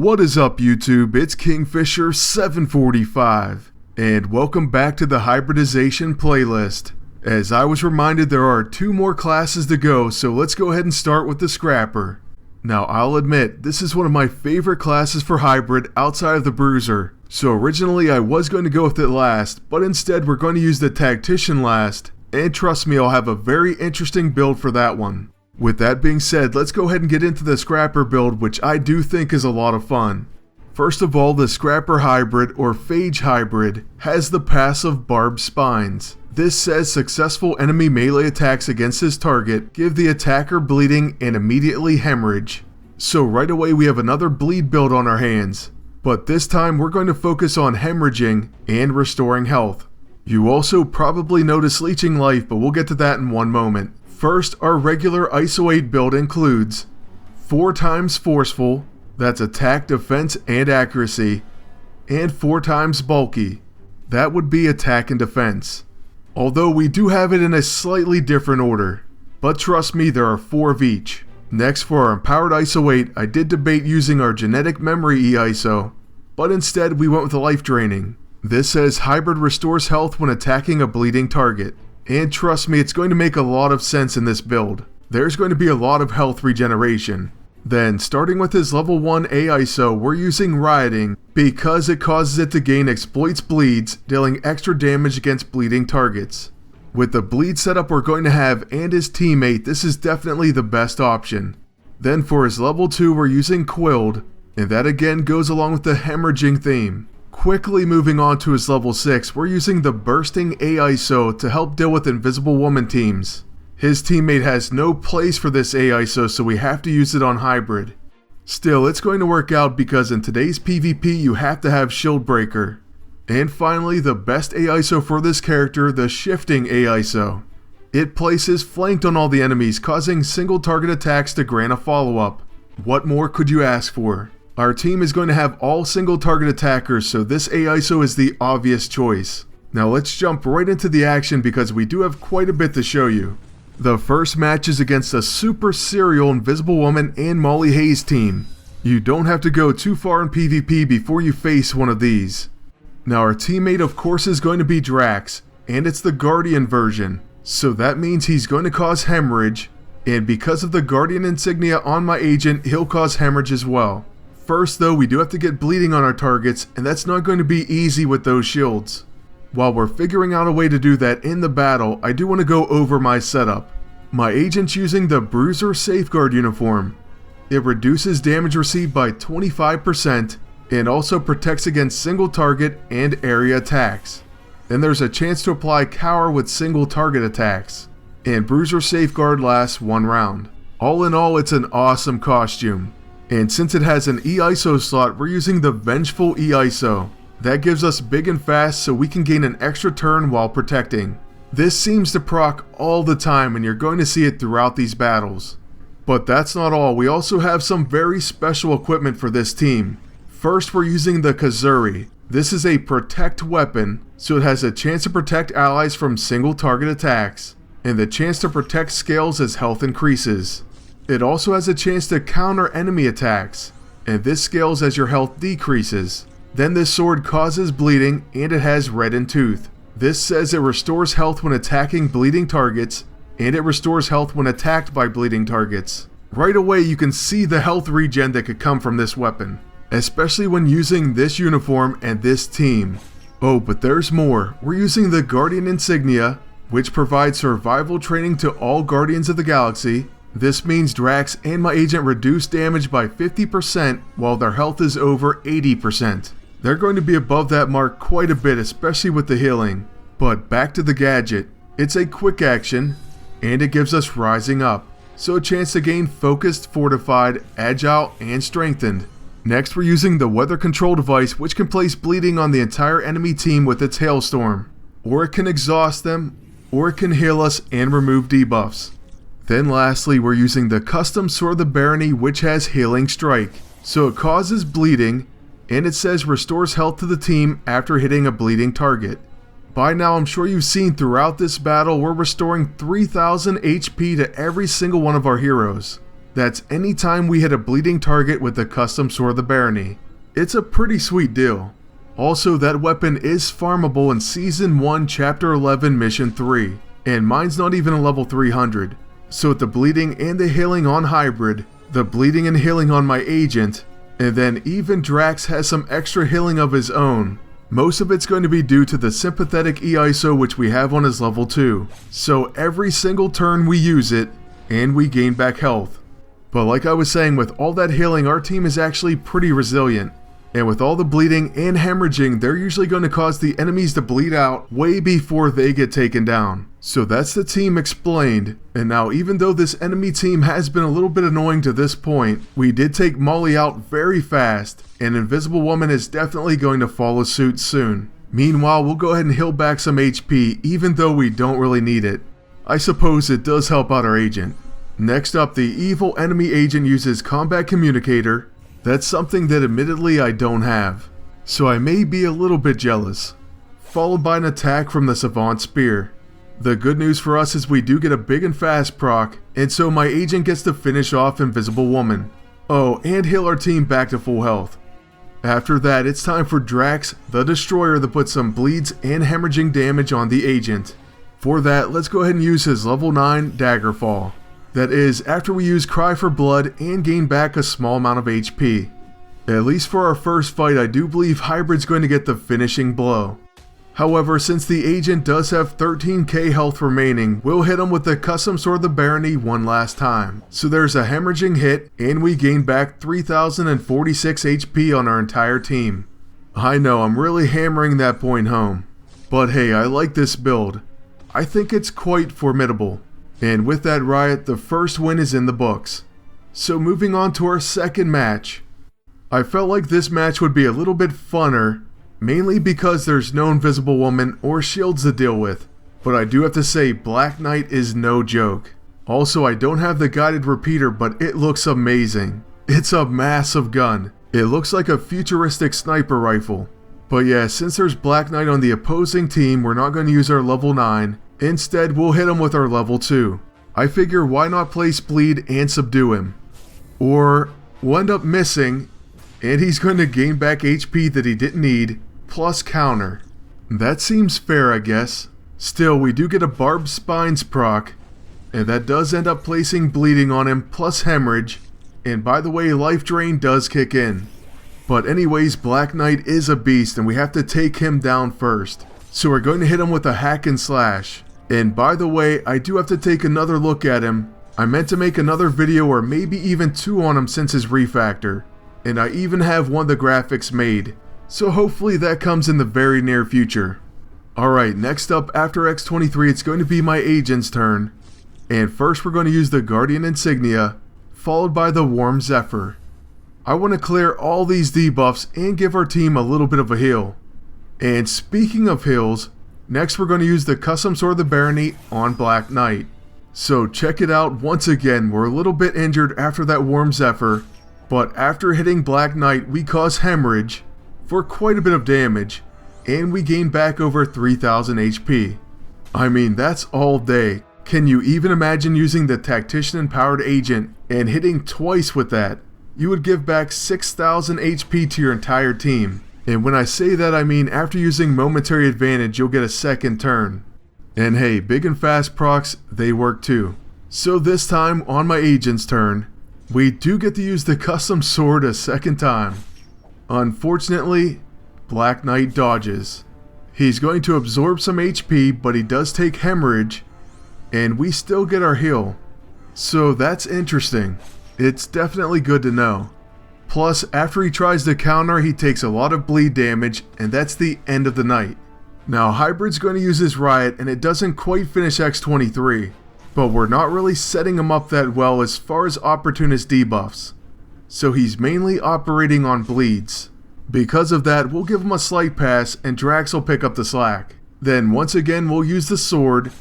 What is up, YouTube? It's Kingfisher745, and welcome back to the hybridization playlist. As I was reminded, there are 2 more classes to go, so let's go ahead and start with the Scrapper. Now, I'll admit, this is one of my favorite classes for hybrid outside of the Bruiser, so originally I was going to go with it last, but instead we're going to use the Tactician last, and trust me, I'll have a very interesting build for that one. With that being said, let's go ahead and get into the Scrapper build, which I do think is a lot of fun. First of all, the Scrapper Hybrid, or Phage Hybrid, has the passive Barbed Spines. This says successful enemy melee attacks against his target give the attacker bleeding and immediately hemorrhage. So right away we have another bleed build on our hands, but this time we're going to focus on hemorrhaging and restoring health. You also probably notice leeching life, but we'll get to that in one moment. First, our regular ISO 8 build includes 4 times Forceful, that's attack, defense, and accuracy, and 4 times Bulky, that would be attack and defense. Although we do have it in a slightly different order, but trust me, there are 4 of each. Next, for our empowered ISO 8, I did debate using our genetic memory EISO, but instead we went with the life draining. This says hybrid restores health when attacking a bleeding target. And trust me, it's going to make a lot of sense in this build. There's going to be a lot of health regeneration. Then, starting with his level 1 AISO, we're using Rioting because it causes it to gain Exploits Bleeds, dealing extra damage against bleeding targets. With the bleed setup we're going to have and his teammate, this is definitely the best option. Then for his level 2, we're using Quilled, and that again goes along with the hemorrhaging theme. Quickly moving on to his level 6, we're using the Bursting AISO to help deal with Invisible Woman teams. His teammate has no place for this AISO, so we have to use it on hybrid. Still, it's going to work out because in today's PvP you have to have Shield Breaker. And finally, the best AISO for this character, the Shifting AISO. It places flanked on all the enemies, causing single target attacks to grant a follow-up. What more could you ask for? Our team is going to have all single target attackers, so this AISO is the obvious choice. Now let's jump right into the action because we do have quite a bit to show you. The first match is against a super serial Invisible Woman and Molly Hayes team. You don't have to go too far in PvP before you face one of these. Now our teammate of course is going to be Drax, and it's the Guardian version, so that means he's going to cause hemorrhage, and because of the Guardian insignia on my agent, he'll cause hemorrhage as well. First though, we do have to get bleeding on our targets, and that's not going to be easy with those shields. While we're figuring out a way to do that in the battle, I do want to go over my setup. My agent's using the Bruiser Safeguard uniform. It reduces damage received by 25% and also protects against single target and area attacks. Then there's a chance to apply Cower with single target attacks. And Bruiser Safeguard lasts 1 round. All in all, it's an awesome costume. And since it has an EISO slot, we're using the Vengeful EISO. That gives us big and fast so we can gain an extra turn while protecting. This seems to proc all the time and you're going to see it throughout these battles. But that's not all, we also have some very special equipment for this team. First, we're using the Kazuri. This is a protect weapon, so it has a chance to protect allies from single target attacks, and the chance to protect scales as health increases. It also has a chance to counter enemy attacks, and this scales as your health decreases. Then this sword causes bleeding, and it has Reddened Tooth. This says it restores health when attacking bleeding targets, and it restores health when attacked by bleeding targets. Right away you can see the health regen that could come from this weapon, especially when using this uniform and this team. Oh, but there's more. We're using the Guardian insignia, which provides survival training to all Guardians of the Galaxy. This means Drax and my agent reduce damage by 50% while their health is over 80%. They're going to be above that mark quite a bit, especially with the healing. But back to the gadget. It's a quick action, and it gives us Rising Up, so a chance to gain Focused, Fortified, Agile, and Strengthened. Next, we're using the Weather Control device, which can place bleeding on the entire enemy team with its Hailstorm. Or it can exhaust them, or it can heal us and remove debuffs. Then lastly, we're using the custom Sword of the Barony, which has Healing Strike. So it causes bleeding, and it says restores health to the team after hitting a bleeding target. By now I'm sure you've seen throughout this battle we're restoring 3000 HP to every single one of our heroes. That's anytime we hit a bleeding target with the custom Sword of the Barony. It's a pretty sweet deal. Also, that weapon is farmable in Season 1, Chapter 11, Mission 3, and mine's not even a level 300. So with the bleeding and the healing on Hybrid, the bleeding and healing on my agent, and then even Drax has some extra healing of his own. Most of it's going to be due to the sympathetic EISO which we have on his level 2. So every single turn we use it, and we gain back health. But like I was saying, with all that healing, our team is actually pretty resilient. And with all the bleeding and hemorrhaging, they're usually going to cause the enemies to bleed out way before they get taken down. So that's the team explained. And now, even though this enemy team has been a little bit annoying to this point, we did take Molly out very fast, and Invisible Woman is definitely going to follow suit soon. Meanwhile, we'll go ahead and heal back some HP, even though we don't really need it. I suppose it does help out our agent. Next up, the evil enemy agent uses Combat Communicator. That's something that admittedly I don't have, so I may be a little bit jealous. Followed by an attack from the Savant Spear. The good news for us is we do get a big and fast proc, and so my agent gets to finish off Invisible Woman. Oh, and heal our team back to full health. After that, it's time for Drax, the Destroyer, to put some bleeds and hemorrhaging damage on the agent. For that, let's go ahead and use his level 9 Daggerfall. That is, after we use Cry for Blood and gain back a small amount of HP. At least for our first fight, I do believe Hybrid's going to get the finishing blow. However, since the agent does have 13k health remaining, we'll hit him with the custom Sword of the Barony one last time. So there's a hemorrhaging hit, and we gain back 3046 HP on our entire team. I know, I'm really hammering that point home. But hey, I like this build. I think it's quite formidable. And with that riot, the first win is in the books. So moving on to our second match. I felt like this match would be a little bit funner, mainly because there's no Invisible Woman or shields to deal with. But I do have to say, Black Knight is no joke. Also, I don't have the guided repeater, but it looks amazing. It's a massive gun. It looks like a futuristic sniper rifle. But yeah, since there's Black Knight on the opposing team, we're not going to use our level 9. Instead, we'll hit him with our level 2. I figure why not place bleed and subdue him. Or we'll end up missing, and he's going to gain back HP that he didn't need, plus counter. That seems fair, I guess. Still, we do get a Barbed Spines proc, and that does end up placing bleeding on him, plus hemorrhage, and by the way, life drain does kick in. But anyways, Black Knight is a beast, and we have to take him down first. So we're going to hit him with a hack and slash. And by the way, I do have to take another look at him. I meant to make another video or maybe even 2 on him since his refactor. And I even have one of the graphics made. So hopefully that comes in the very near future. Alright, next up after X23 it's going to be my agent's turn. And first we're going to use the Guardian Insignia, followed by the Warm Zephyr. I want to clear all these debuffs and give our team a little bit of a heal. And speaking of heals, next we're going to use the custom Sword of the Barony on Black Knight. So check it out once again, we're a little bit injured after that Warm Zephyr, but after hitting Black Knight we cause hemorrhage for quite a bit of damage, and we gain back over 3000 HP. I mean, that's all day. Can you even imagine using the Tactician Empowered Agent and hitting twice with that? You would give back 6000 HP to your entire team. And when I say that, I mean after using Momentary Advantage, you'll get a second turn. And hey, big and fast procs, they work too. So this time, on my agent's turn, we do get to use the custom sword a second time. Unfortunately, Black Knight dodges. He's going to absorb some HP, but he does take hemorrhage, and we still get our heal. So that's interesting. It's definitely good to know. Plus, after he tries to counter, he takes a lot of bleed damage, and that's the end of the night. Now, Hybrid's going to use his Riot, and it doesn't quite finish X23, but we're not really setting him up that well as far as opportunist debuffs. So he's mainly operating on bleeds. Because of that, we'll give him a slight pass, and Drax will pick up the slack. Then, once again, we'll use the sword.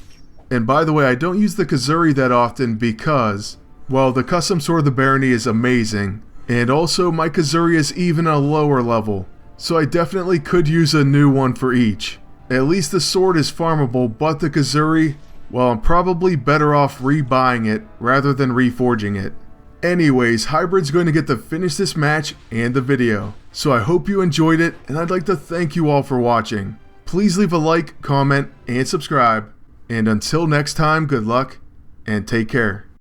And by the way, I don't use the Kazuri that often because, well, the custom Sword of the Barony is amazing. And also, my Kazuri is even a lower level, so I definitely could use a new one for each. At least the sword is farmable, but the Kazuri, well, I'm probably better off rebuying it rather than reforging it. Anyways, Hybrid's going to get to finish this match and the video. So I hope you enjoyed it, and I'd like to thank you all for watching. Please leave a like, comment, and subscribe. And until next time, good luck, and take care.